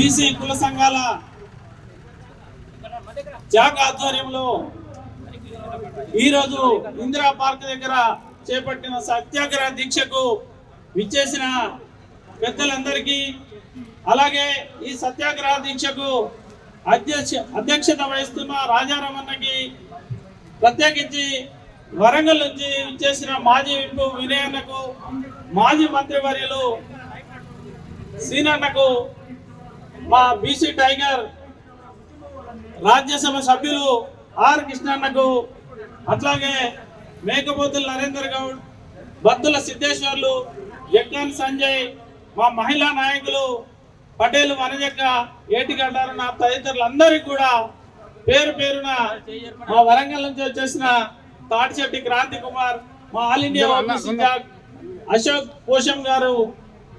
BC కుల సంఘాల జాగ ఆధ్వర్యంలో ఈరోజు ఇందిరా పార్క్ దగ్గర చేపట్టిన సత్యాగ్రహ దీక్షకు విచ్చేసిన పెద్దలందరికీ, అలాగే ఈ సత్యాగ్రహ దీక్షకు అధ్యక్షత వహిస్తున్న రాజారామన్నకి, ప్రత్యేకించి వరంగల్ నుంచి విచ్చేసిన మాజీ విప్పు వినయన్నకు, మాజీ మంత్రివర్యులు సీనన్నకు, మా బీసీ టైగర్ రాజ్యసభ సభ్యులు ఆర్ కృష్ణన్నకు, అట్లాగే మేకపోతుల నరేందర్ గౌడ్, బత్తుల సిద్ధేశ్వర్లు, జగ్గాన్ సంజయ్, మా మహిళా నాయకులు పటేల్ వనజక్క, ఏటిగడ్డారన్న తదితరులందరికీ కూడా పేరు పేరున, మా వరంగల్ నుంచి వచ్చేసిన తాటిశెట్టి క్రాంతి కుమార్, మా ఆల్ ఇండియా అశోక్ పోషం గారు,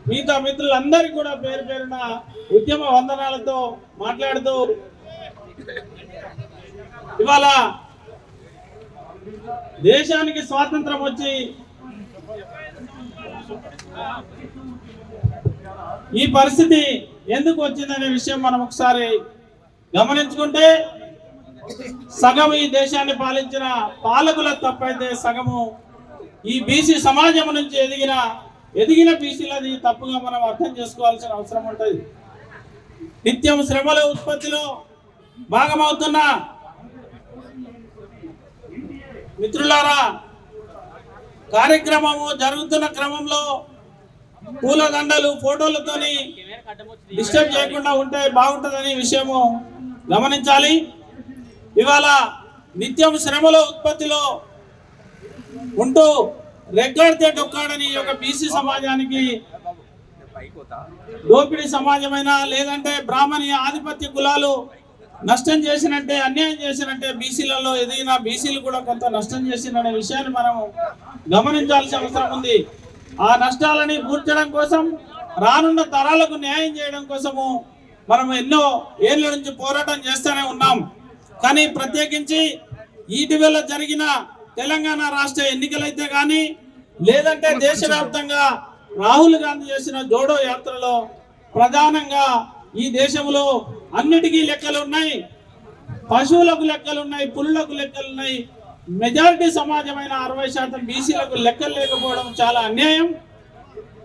మిగతా మిత్రులందరికీ కూడా పేరు పేరున ఉద్యమ వందనాలతో మాట్లాడుతూ, ఇవాళ దేశానికి స్వాతంత్రం వచ్చి ఈ పరిస్థితి ఎందుకు వచ్చిందనే విషయం మనం ఒకసారి గమనించుకుంటే, సగం ఈ దేశాన్ని పాలించిన పాలకుల తప్పైతే సగము ఈ బీసీ సమాజం నుంచి ఎదిగిన బీసీలది తప్పుగా మనం అర్థం చేసుకోవాల్సిన అవసరం ఉంటుంది. నిత్యం శ్రమల ఉత్పత్తిలో భాగమవుతున్న మిత్రులారా, కార్యక్రమము జరుగుతున్న క్రమంలో పూలదండలు ఫోటోలతోని డిస్టర్బ్ చేయకుండా ఉంటే బాగుంటుందని విషయము గమనించాలి. ఇవాళ నిత్యం శ్రమల ఉత్పత్తిలో ఉంటూ రెగ్గాడితే డొక్కాడని ఒక బీసీ సమాజానికి దోపిడీ సమాజమైనా, లేదంటే బ్రాహ్మణీయ ఆధిపత్య కులాలు నష్టం చేసినట్టే, అన్యాయం చేసినట్టే బీసీలలో ఎదిగిన బీసీలు కూడా కొంత నష్టం చేసిననే విషయాన్ని మనం గమనించాల్సిన అవసరం ఉంది. ఆ నష్టాలని పూడ్చడం కోసం, రానున్న తరాలకు న్యాయం చేయడం కోసము మనం ఎన్నో ఏళ్ళ నుంచి పోరాటం చేస్తూనే ఉన్నాం. కానీ ప్రత్యేకించి ఇటీవల జరిగిన తెలంగాణ రాష్ట్ర ఎన్నికలైతే కానీ, లేదంటే దేశవ్యాప్తంగా రాహుల్ గాంధీ చేసిన జోడో యాత్రలో ప్రధానంగా ఈ దేశంలో అన్నిటికీ లెక్కలు ఉన్నాయి. పశువులకు లెక్కలు ఉన్నాయి, పులులకు లెక్కలు ఉన్నాయి. మెజారిటీ సమాజమైన 60% బీసీలకు లెక్కలు లేకపోవడం చాలా అన్యాయం.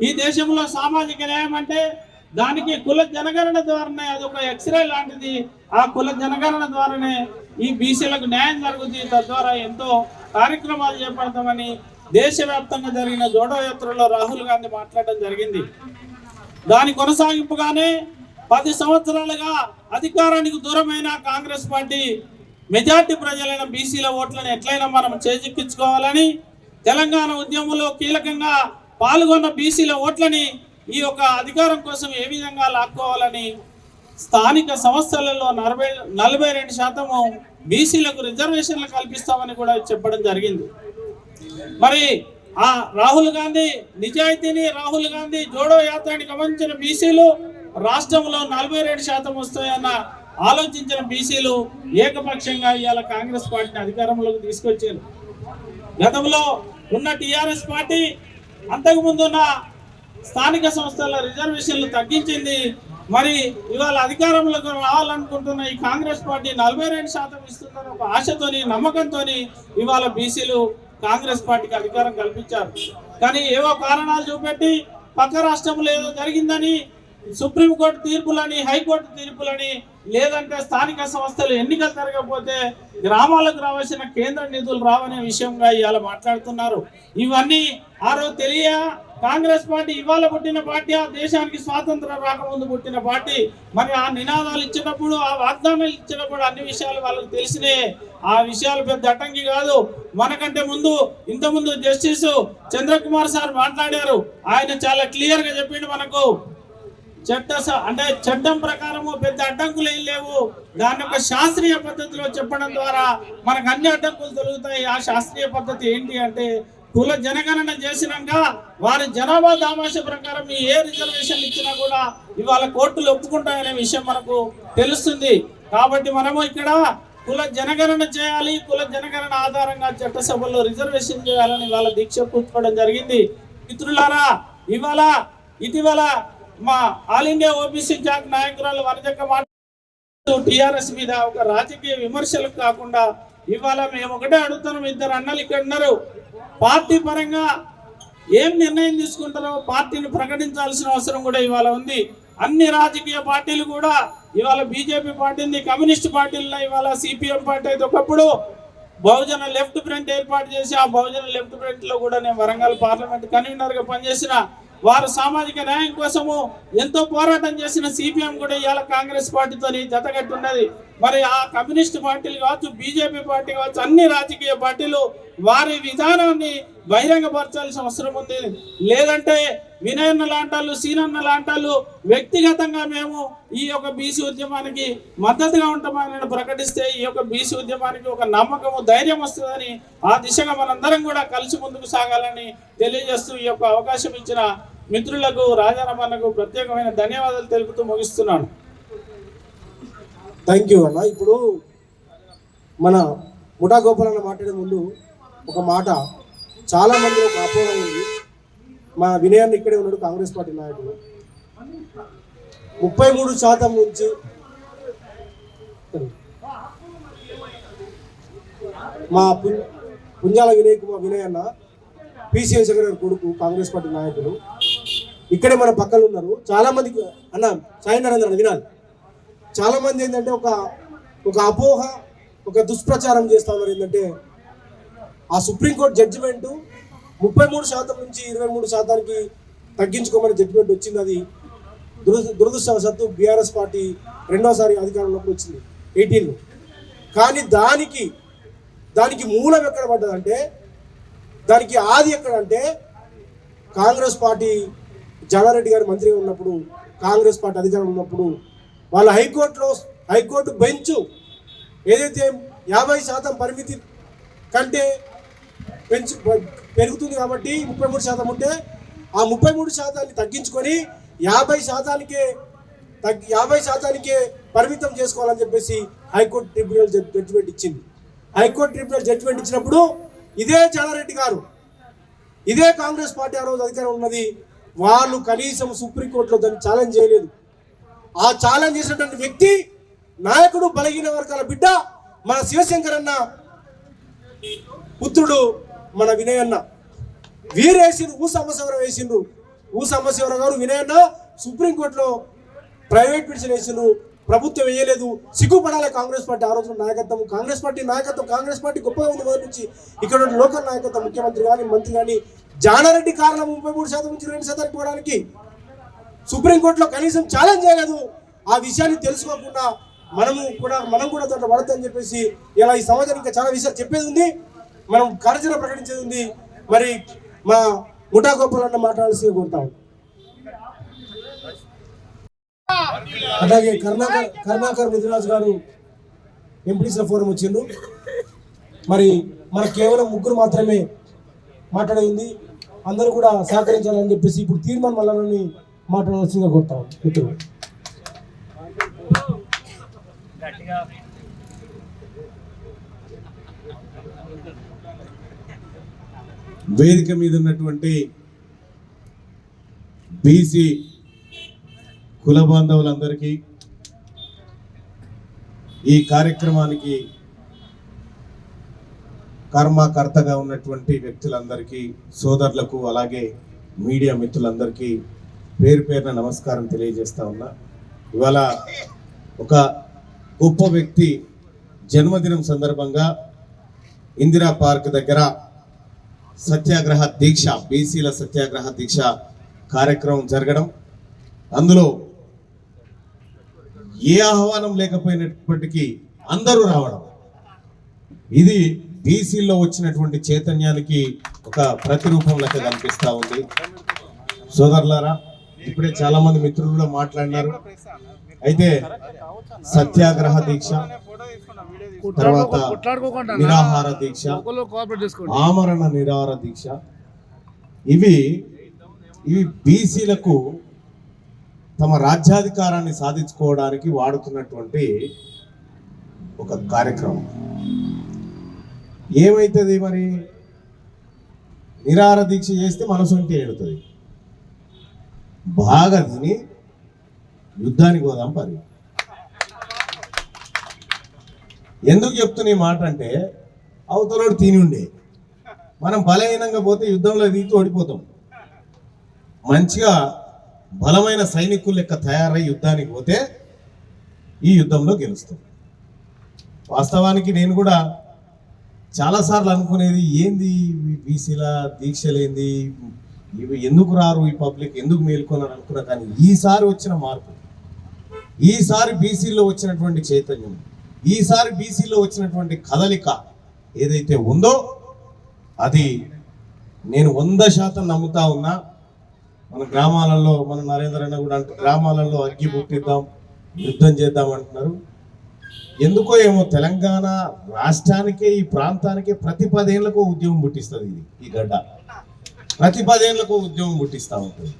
ఈ దేశంలో సామాజిక న్యాయం అంటే దానికి కుల జనగణన ద్వారానే, అదొక ఎక్స్రే లాంటిది. ఆ కుల జనగణన ద్వారానే ఈ బీసీలకు న్యాయం జరుగుతుంది. తద్వారా ఎంతో కార్యక్రమాలు చేపడతామని దేశవ్యాప్తంగా జరిగిన జోడో యాత్రలో రాహుల్ గాంధీ మాట్లాడడం జరిగింది. దాని కొనసాగింపుగానే 10 సంవత్సరాలుగా అధికారానికి దూరమైన కాంగ్రెస్ పార్టీ మెజార్టీ ప్రజలైన బీసీల ఓట్లను ఎట్లయినా మనం చేజిక్కించుకోవాలని, తెలంగాణ ఉద్యమంలో కీలకంగా పాల్గొన్న బీసీల ఓట్లని ఈ యొక్క అధికారం కోసం ఏ విధంగా లాక్కోవాలని స్థానిక సంస్థలలో 42% బీసీలకు రిజర్వేషన్లు కల్పిస్తామని కూడా చెప్పడం జరిగింది. మరి ఆ రాహుల్ గాంధీ నిజాయితీని, రాహుల్ గాంధీ జోడో యాత్రని గమనించిన బీసీలు, రాష్ట్రంలో 42% వస్తాయన్న ఆలోచించిన బీసీలు ఏకపక్షంగా ఇవాళ కాంగ్రెస్ పార్టీని అధికారంలోకి తీసుకొచ్చారు. గతంలో ఉన్న టీఆర్ఎస్ పార్టీ అంతకుముందు ఉన్న స్థానిక సంస్థల రిజర్వేషన్లు తగ్గించింది. మరి ఇవాళ అధికారంలోకి రావాలనుకుంటున్న ఈ కాంగ్రెస్ పార్టీ 42% ఇస్తుందని ఒక ఆశతోని, నమ్మకంతోని ఇవాళ బీసీలు కాంగ్రెస్ పార్టీకి అధికారం కల్పించారు. కానీ ఏవో కారణాలు చూపెట్టి పక్క రాష్ట్రంలో ఏదో జరిగిందని, సుప్రీంకోర్టు తీర్పులని, హైకోర్టు తీర్పులని, లేదంటే స్థానిక సంస్థలు ఎన్నికలు జరగకపోతే గ్రామాలకు రావాల్సిన కేంద్ర నిధులు రావనే విషయంగా ఇవాళ మాట్లాడుతున్నారు. ఇవన్నీ ఆ రోజు తెలియ కాంగ్రెస్ పార్టీ ఇవాళ పుట్టిన పార్టీ, ఆ దేశానికి స్వాతంత్రం రాకముందు పుట్టిన పార్టీ. మరి ఆ నినాదాలు ఇచ్చినప్పుడు, ఆ వాగ్దానాలు ఇచ్చినప్పుడు అన్ని విషయాలు వాళ్ళకి తెలిసినే. ఆ విషయాలు పెద్ద అడ్డంకి కాదు. మనకంటే ఇంతకుముందు జస్టిస్ చంద్రకుమార్ సార్ మాట్లాడారు. ఆయన చాలా క్లియర్ గా చెప్పిండు మనకు. చట్టం ప్రకారము పెద్ద అడ్డంకులు ఏం లేవు. దాని యొక్క శాస్త్రీయ పద్ధతిలో చెప్పడం ద్వారా మనకు అన్ని అడ్డంకులు తొలుగుతాయి. ఆ శాస్త్రీయ పద్ధతి ఏంటి అంటే, కుల జనగణన చేసినాక వారి జనాభా దామాష ప్రకారం ఏ రిజర్వేషన్ ఇచ్చినా కూడా ఇవాళ కోర్టులు ఒప్పుకుంటాయనే విషయం మనకు తెలుస్తుంది. కాబట్టి మనము ఇక్కడ కుల జనగణన చేయాలి, కుల జనగణన ఆధారంగా చట్టసభల్లో రిజర్వేషన్ చేయాలని వాళ్ళ దీక్ష కూర్చోవడం జరిగింది. మిత్రులారా, ఇటీవల మా ఆల్ ఇండియా ఓబీసీ జాక్ నాయకురాలు వరజక్క మాట్లాడుతూ టీఆర్ఎస్ మీద ఒక రాజకీయ విమర్శలు కాకుండా ఇవాళ మేము ఒకటే అడుగుతున్నాం, ఇద్దరు అన్నలు ఇక్కడ ఉన్నారు, పార్టీ పరంగా ఏం నిర్ణయం తీసుకుంటారో పార్టీని ప్రకటించాల్సిన అవసరం కూడా ఇవాళ ఉంది. అన్ని రాజకీయ పార్టీలు కూడా ఇవాళ బీజేపీ పార్టీ ఉంది, కమ్యూనిస్ట్ పార్టీల్లో ఇవాళ సిపిఎం పార్టీ అయితే ఒకప్పుడు బహుజన లెఫ్ట్ ఫ్రంట్ ఏర్పాటు చేసి ఆ బహుజన లెఫ్ట్ ఫ్రంట్ లో కూడా నేను వరంగల్ పార్లమెంట్ కన్వీనర్ గా పనిచేసిన వారు సామాజిక న్యాయం కోసము ఎంతో పోరాటం చేసిన సిపిఎం కూడా ఇవాళ కాంగ్రెస్ పార్టీతో జతగట్టున్నది. మరి ఆ కమ్యూనిస్ట్ పార్టీలు కావచ్చు, బీజేపీ పార్టీ కావచ్చు, అన్ని రాజకీయ పార్టీలు వారి విధానాన్ని బహిరంగపరచాల్సిన అవసరం ఉంది. లేదంటే వినయన్న లాంటాలు, సీనన్న లాంటాలు వ్యక్తిగతంగా మేము ఈ యొక్క బీసీ ఉద్యమానికి మద్దతుగా ఉంటామని ప్రకటిస్తే ఈ యొక్క బీసీ ఉద్యమానికి ఒక నమ్మకము, ధైర్యం వస్తుందని ఆ దిశగా మనందరం కూడా కలిసి ముందుకు సాగాలని తెలియజేస్తూ ఈ యొక్క అవకాశం ఇచ్చిన మిత్రులకు, రాజారామన్నకు ప్రత్యేకమైన ధన్యవాదాలు తెలుపుతూ ముగిస్తున్నాను. థ్యాంక్ యూ అన్న. ఇప్పుడు మన ముఠా గోపాల్ అన్న మాట్లాడే ముందు ఒక మాట, చాలా మంది ఒక అపోహ ఉంది, మా వినయాన్ని ఇక్కడే ఉన్నాడు కాంగ్రెస్ పార్టీ నాయకుడు 33% నుంచి మా పుంజాల వినయన్న పిసిఎల్ సెక్రటరీ కొడుకు కాంగ్రెస్ పార్టీ నాయకులు ఇక్కడే మన పక్కన ఉన్నారు. చాలా మందికి అన్న సాయి నరేంద్ర వినాలి, చాలా మంది ఏంటంటే ఒక అపోహ, ఒక దుష్ప్రచారం చేస్తా ఉన్నారు. ఏంటంటే ఆ సుప్రీంకోర్టు జడ్జిమెంటు 33% నుంచి 23%కి తగ్గించుకోమని జడ్జిమెంట్ వచ్చింది. అది దురదృష్టవశాత్తు బీఆర్ఎస్ పార్టీ రెండోసారి అధికారంలోకి వచ్చింది 18లో. కానీ దానికి మూలం ఎక్కడ పడ్డదంటే, దానికి ఆది ఎక్కడంటే కాంగ్రెస్ పార్టీ జగారెడ్డి గారు మంత్రిగా ఉన్నప్పుడు, కాంగ్రెస్ పార్టీ అధికారం ఉన్నప్పుడు వాళ్ళ హైకోర్టు బెంచ్ ఏదైతే 50% పరిమితి కంటే పెరుగుతుంది కాబట్టి 33% ఉంటే ఆ 33%ని తగ్గించుకొని 50%కే పరిమితం చేసుకోవాలని చెప్పేసి హైకోర్టు ట్రిబ్యునల్ జడ్జిమెంట్ ఇచ్చింది. హైకోర్టు ట్రిబ్యునల్ జడ్జిమెంట్ ఇచ్చినప్పుడు ఇదే జానారెడ్డి గారు, ఇదే కాంగ్రెస్ పార్టీ ఆ రోజు అధికారం ఉన్నది, వాళ్ళు కనీసం సుప్రీంకోర్టులో దాన్ని ఛాలెంజ్ చేయలేదు. ఆ ఛాలెంజ్ చేసినటువంటి వ్యక్తి నాయకుడు, బలహీన వర్గాల బిడ్డ, మన శివశంకర్ అన్న పుత్రుడు మన వినయన్న. వీరేసిండ్రు, ఊసమ్మశివరావు గారు వినయన్న సుప్రీంకోర్టులో ప్రైవేట్ పిటిషన్ వేసిండ్రు, ప్రభుత్వం వేయలేదు. సిగ్గుపడాలి కాంగ్రెస్ పార్టీ ఆ రోజున నాయకత్వం, కాంగ్రెస్ పార్టీ గొప్పగా ఉంది మొదటి నుంచి. ఇక్కడ లోకల్ నాయకత్వం, ముఖ్యమంత్రి కానీ మంత్రి కానీ, జానారెడ్డి కారణం 33% నుంచి 2% పోవడానికి సుప్రీంకోర్టులో కనీసం ఛాలెంజ్ చేయలేదు. ఆ విషయాన్ని తెలుసుకోకుండా మనం కూడా దాంట్లో పడతామని చెప్పేసి ఇలా ఈ సమాజానికి ఇంకా చాలా విషయాలు చెప్పేది ఉంది, మనం కార్యాచరణ ప్రకటించేది ఉంది. మరి మా ముఠా గోపాలన్న మాట్లాడాల్సి కోరుతాం. అలాగే కరుణాకర్ ముదిరాజు గారు ఎంపీసీ ఫోరం వచ్చిండ్రు. మరి మనకు కేవలం 3 మాత్రమే మాట్లాడేది, అందరూ కూడా సహకరించాలని చెప్పేసి ఇప్పుడు తీర్మానం వల్లని మాట్లాడాల్సిందిగా కోరుతాం మిత్రులు. వేదిక మీద ఉన్నటువంటి బీసీ కుల బాంధవులందరికీ, ఈ కార్యక్రమానికి కర్మకర్తగా ఉన్నటువంటి వ్యక్తులందరికీ, సోదరులకు, అలాగే మీడియా మిత్రులందరికీ పేరు పేరున నమస్కారం తెలియజేస్తా ఉన్నా. ఇవాళ ఒక గొప్ప వ్యక్తి జన్మదినం సందర్భంగా ఇందిరా పార్క్ దగ్గర సత్యాగ్రహ దీక్ష, బీసీల సత్యాగ్రహ దీక్ష కార్యక్రమం జరగడం, అందులో ఏ ఆహ్వానం లేకపోయినప్పటికీ అందరూ రావడం, ఇది బీసీల్లో వచ్చినటువంటి చైతన్యానికి ఒక ప్రతిరూపం లెక్క కనిపిస్తా ఉంది. సోదరులారా, ఇప్పుడే చాలా మంది మిత్రులు కూడా మాట్లాడినారు. అయితే సత్యాగ్రహ దీక్ష, తర్వాత నిరాహార దీక్ష, ఆమరణ నిరాహార దీక్ష, ఇవి బీసీలకు తమ రాజ్యాధికారాన్ని సాధించుకోవడానికి వాడుతున్నటువంటి ఒక కార్యక్రమం. ఏమైతుంది మరి? నిరాహార దీక్ష చేస్తే మనసు ఉంటే ఏడుతుంది, బాగా తిని యుద్ధానికి పోదాం పరి. ఎందుకు చెప్తున్న ఈ మాట అంటే అవతలోడు తిని ఉండే మనం బలహీనంగా పోతే యుద్ధంలో దిగి ఓడిపోతాం. మంచిగా బలమైన సైనికులు లెక్క తయారై యుద్ధానికి పోతే ఈ యుద్ధంలో గెలుస్తాం. వాస్తవానికి నేను కూడా చాలాసార్లు అనుకునేది ఏంది బీసీల దీక్షలేంది, ఇవి ఎందుకు రారు, ఈ పబ్లిక్ ఎందుకు మేల్కొన్నారు అనుకున్నా. కానీ ఈసారి వచ్చిన మార్పు, ఈసారి బీసీలో వచ్చినటువంటి చైతన్యం, ఈసారి బీసీలో వచ్చినటువంటి కదలిక ఏదైతే ఉందో అది నేను 100% నమ్ముతా ఉన్నా. మన గ్రామాలలో మన నరేంద్ర అన్న కూడా అంటే గ్రామాలలో అగ్గి పుట్టిద్దాం, యుద్ధం చేద్దాం అంటున్నారు. ఎందుకో ఏమో తెలంగాణ రాష్ట్రానికే, ఈ ప్రాంతానికే ప్రతి 10 ఏళ్లకు ఉద్యమం పుట్టిస్తుంది. ఈ గడ్డ ప్రతి 10 ఏళ్లకు ఉద్యమం పుట్టిస్తూ ఉంటుంది.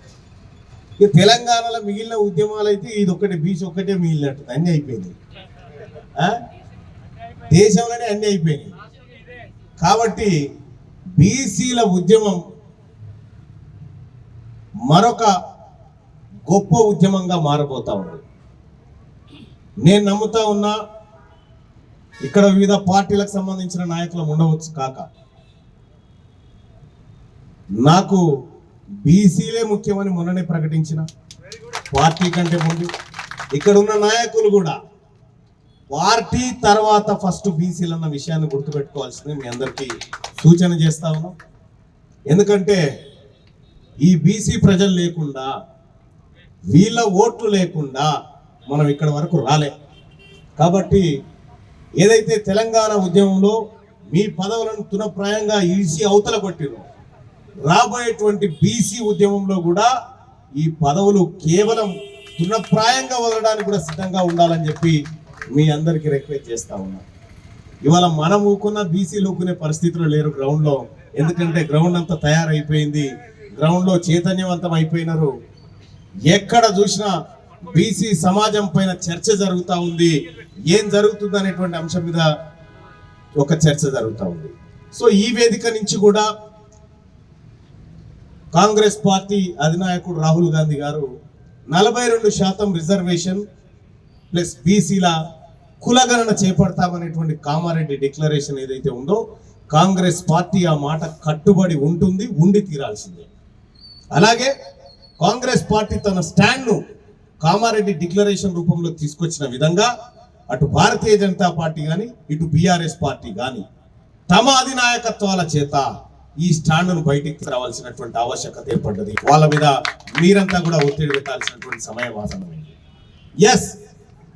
ఇక తెలంగాణలో మిగిలిన ఉద్యమాలు అయితే ఇది ఒకటి, బీచ్ ఒక్కటే మిగిలినట్టు అన్నీ అయిపోయింది. దేశంలోనే అన్నీ అయిపోయినాయి. కాబట్టి బీసీల ఉద్యమం మరొక గొప్ప ఉద్యమంగా మారబోతా ఉంది. నేను నమ్ముతా ఉన్నా ఇక్కడ వివిధ పార్టీలకు సంబంధించిన నాయకులు ఉండవచ్చు కాక, నాకు బీసీలే ముఖ్యమని మొన్ననే ప్రకటించిన పార్టీ కంటే ముందు ఇక్కడ ఉన్న నాయకులు కూడా పార్టీ తర్వాత ఫస్ట్ బీసీలు అన్న విషయాన్ని గుర్తుపెట్టుకోవాల్సింది మీ అందరికీ సూచన చేస్తా ఉన్నాం. ఎందుకంటే ఈ బీసీ ప్రజలు లేకుండా, వీళ్ళ ఓట్లు లేకుండా మనం ఇక్కడ వరకు రాలే. కాబట్టి ఏదైతే తెలంగాణ ఉద్యమంలో మీ పదవులను తునప్రాయంగా ఈసీ అవతల కొట్టిరో, రాబోయేటువంటి బీసీ ఉద్యమంలో కూడా ఈ పదవులు కేవలం తునప్రాయంగా వదలడానికి కూడా సిద్ధంగా ఉండాలని చెప్పి మీ అందరికీ రిక్వెస్ట్ చేస్తా ఉన్నా. ఇవాళ మనం ఊకున్న బీసీలు ఊకునే పరిస్థితులు లేరు గ్రౌండ్లో. ఎందుకంటే గ్రౌండ్ అంతా తయారైపోయింది, గ్రౌండ్లో చైతన్యవంతం అయిపోయినారు. ఎక్కడ చూసినా బీసీ సమాజం పైన చర్చ జరుగుతూ ఉంది. ఏం జరుగుతుంది అనేటువంటి అంశం మీద ఒక చర్చ జరుగుతూ ఉంది. సో ఈ వేదిక నుంచి కూడా కాంగ్రెస్ పార్టీ అధినాయకుడు రాహుల్ గాంధీ గారు 42% రిజర్వేషన్ ప్లస్ బీసీల కులగణన చేపడతామనేటువంటి కామారెడ్డి డిక్లరేషన్ ఏదైతే ఉందో, కాంగ్రెస్ పార్టీ ఆ మాట కట్టుబడి ఉంటుంది, ఉండి తీరాల్సిందే. అలాగే కాంగ్రెస్ పార్టీ తన స్టాండ్ను కామారెడ్డి డిక్లరేషన్ రూపంలో తీసుకొచ్చిన విధంగా అటు భారతీయ జనతా పార్టీ కానీ ఇటు బీఆర్ఎస్ పార్టీ కానీ తమ అధినాయకత్వాల చేత ఈ స్టాండ్ను బయటికి రావాల్సినటువంటి ఆవశ్యకత ఏర్పడ్డది. వాళ్ళ మీద మీరంతా కూడా ఒత్తిడి పెట్టాల్సినటువంటి సమయం ఆసన్నమైంది. ఎస్,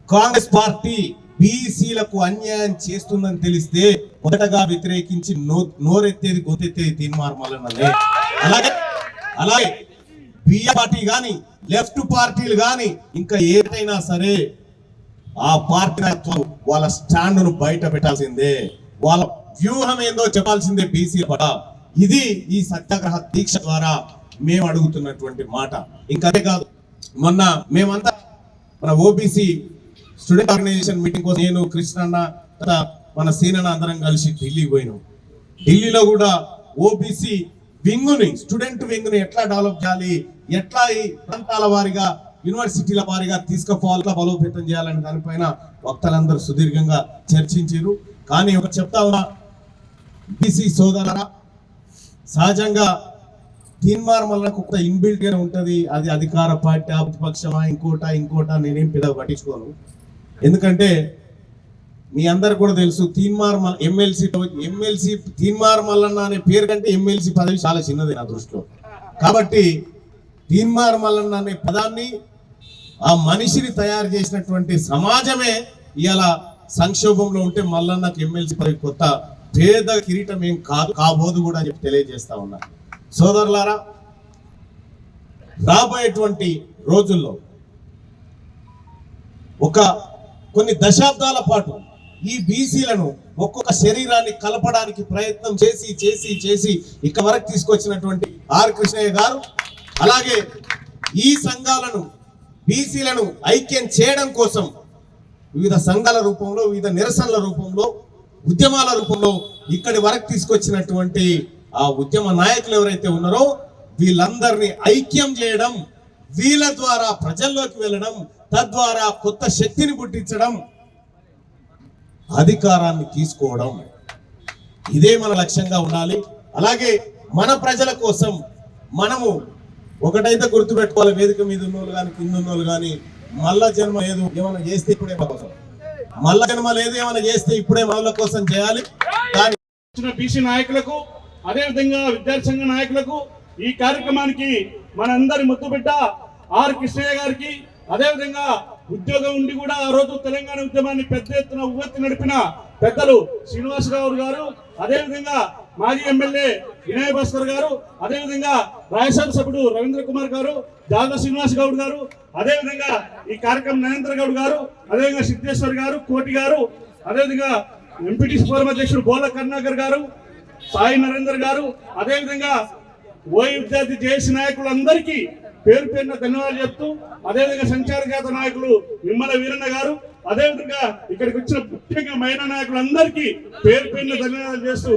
కాంగ్రెస్ పార్టీ బీసీలకు అన్యాయం చేస్తుందని తెలిస్తే మొదటగా వ్యతిరేకించి నోరెత్తేది గొంతెత్తేది తీర్మార్మాలన్నదే. అలాగే బిఆర్ పార్టీ కానీ లెఫ్ట్ పార్టీలు కానీ ఇంకా ఏదైనా సరే ఆ పార్టీ వాళ్ళ స్టాండ్ను బయట పెట్టాల్సిందే, వాళ్ళ వ్యూహం ఏందో చెప్పాల్సిందే బీసీ పట. ఇది ఈ సత్యాగ్రహ దీక్ష ద్వారా మేము అడుగుతున్నటువంటి మాట. ఇంకా అదే కాదు, మొన్న మేమంతా మన ఓబీసీ స్టూడెంట్ ఆర్గనైజేషన్ మీటింగ్ కోసం నేను, కృష్ణన్న, మన సీనన్న అందరం కలిసి ఢిల్లీకి పోయినాం. ఢిల్లీలో కూడా ఓబీసీ వింగుని, స్టూడెంట్ వింగుని ఎట్లా డెవలప్ చేయాలి, ఎట్లా ఈ ప్రాంతాల వారిగా యూనివర్సిటీల వారిగా తీసుకుపోవాలి, బలోపేతం చేయాలనే దానిపైన వక్తలందరూ సుదీర్ఘంగా చర్చించారు. కానీ ఒక చెప్తా ఉన్నా, బీసీ సోదరులారా, సహజంగా తీర్మార్మలకు ఒక ఇన్బిల్ట్ గానే ఉంటది. అది అధికార పార్టీ, ప్రతిపక్షమా, ఇంకోట నేనేం పెద్ద పట్టించుకోను. ఎందుకంటే మీ అందరు కూడా తెలుసు, తీన్మార్ ఎమ్మెల్సీ తీన్మార్ మల్లన్న అనే పేరు కంటే ఎమ్మెల్సీ పదవి చాలా చిన్నది నా దృష్టిలో. కాబట్టి తీన్మార్ మల్లన్న అనే పదాన్ని ఆ మనిషిని తయారు చేసినటువంటి సమాజమే ఇవాళ సంక్షోభంలో ఉంటే మల్లన్నకు ఎమ్మెల్సీ పదవి కొత్త పేద కిరీటం ఏం కాబోదు కూడా అని చెప్పి తెలియజేస్తా ఉన్నా. సోదరులారా, రాబోయేటువంటి రోజుల్లో కొన్ని దశాబ్దాల పాటు ఈ బీసీలను ఒక్కొక్క శరీరాన్ని కలపడానికి ప్రయత్నం చేసి ఇక్కడ వరకు తీసుకొచ్చినటువంటి ఆర్ కృష్ణయ్య గారు, అలాగే ఈ సంఘాలను బీసీలను ఐక్యం చేయడం కోసం వివిధ సంఘాల రూపంలో, వివిధ నిరసనల రూపంలో, ఉద్యమాల రూపంలో ఇక్కడి వరకు తీసుకొచ్చినటువంటి ఆ ఉద్యమ నాయకులు ఎవరైతే ఉన్నారో వీళ్ళందరినీ ఐక్యం చేయడం, వీళ్ళ ద్వారా ప్రజల్లోకి వెళ్ళడం, తద్వారా కొత్త శక్తిని పుట్టించడం, అధికారాన్ని తీసుకోవడం, ఇదే మన లక్ష్యంగా ఉండాలి. అలాగే మన ప్రజల కోసం మనము ఒకటైతే గుర్తుపెట్టుకోవాలి, వేదిక మీద ఉన్నోళ్ళు కానీ కింద ఉన్నోళ్ళు కానీ, మళ్ళా జన్మ లేదు ఏమైనా చేస్తే ఇప్పుడే మన కోసం, మళ్ళా జన్మ లేదు ఏమైనా చేస్తే ఇప్పుడే మన కోసం చేయాలి. కానీ బీసీ నాయకులకు, అదేవిధంగా విద్యార్థి సంఘ నాయకులకు, ఈ కార్యక్రమానికి మనందరి ముద్దుబిడ్డ ఆర్ కృష్ణయ్య గారికి, అదేవిధంగా ఉద్యోగం ఉండి కూడా ఆ రోజు తెలంగాణ ఉద్యమాన్ని పెద్ద ఎత్తున ఉవ్వెత్తి నడిపిన పెద్దలు శ్రీనివాస్ గౌడ్ గారు, అదేవిధంగా మాజీ ఎమ్మెల్యే వినయ్ భాస్కర్ గారు, అదేవిధంగా రాజ్యసభ సభ్యుడు రవీంద్ర కుమార్ గారు, జాగ శ్రీనివాస్ గౌడ్ గారు, అదేవిధంగా ఈ కార్యక్రమం నరేంద్ర గౌడ్ గారు, అదేవిధంగా సిద్ధేశ్వర్ గారు, కోటి గారు, అదేవిధంగా ఎంపీటీసీ ఫోరం అధ్యక్షుడు బోల కరుణాకర్ గారు, సాయి నరేందర్ గారు, అదేవిధంగా ఓయి విద్యార్థి జేఏసీ నాయకులందరికీ పేరు పేరున ధన్యవాదాలు చెప్తూ, అదేవిధంగా సంచార జాత నాయకులు నిమ్మల వీరన్న గారు, అదేవిధంగా ఇక్కడికి వచ్చిన ముఖ్యంగా మహిళా నాయకులందరికీ పేరు పేరున ధన్యవాదాలు చేస్తూ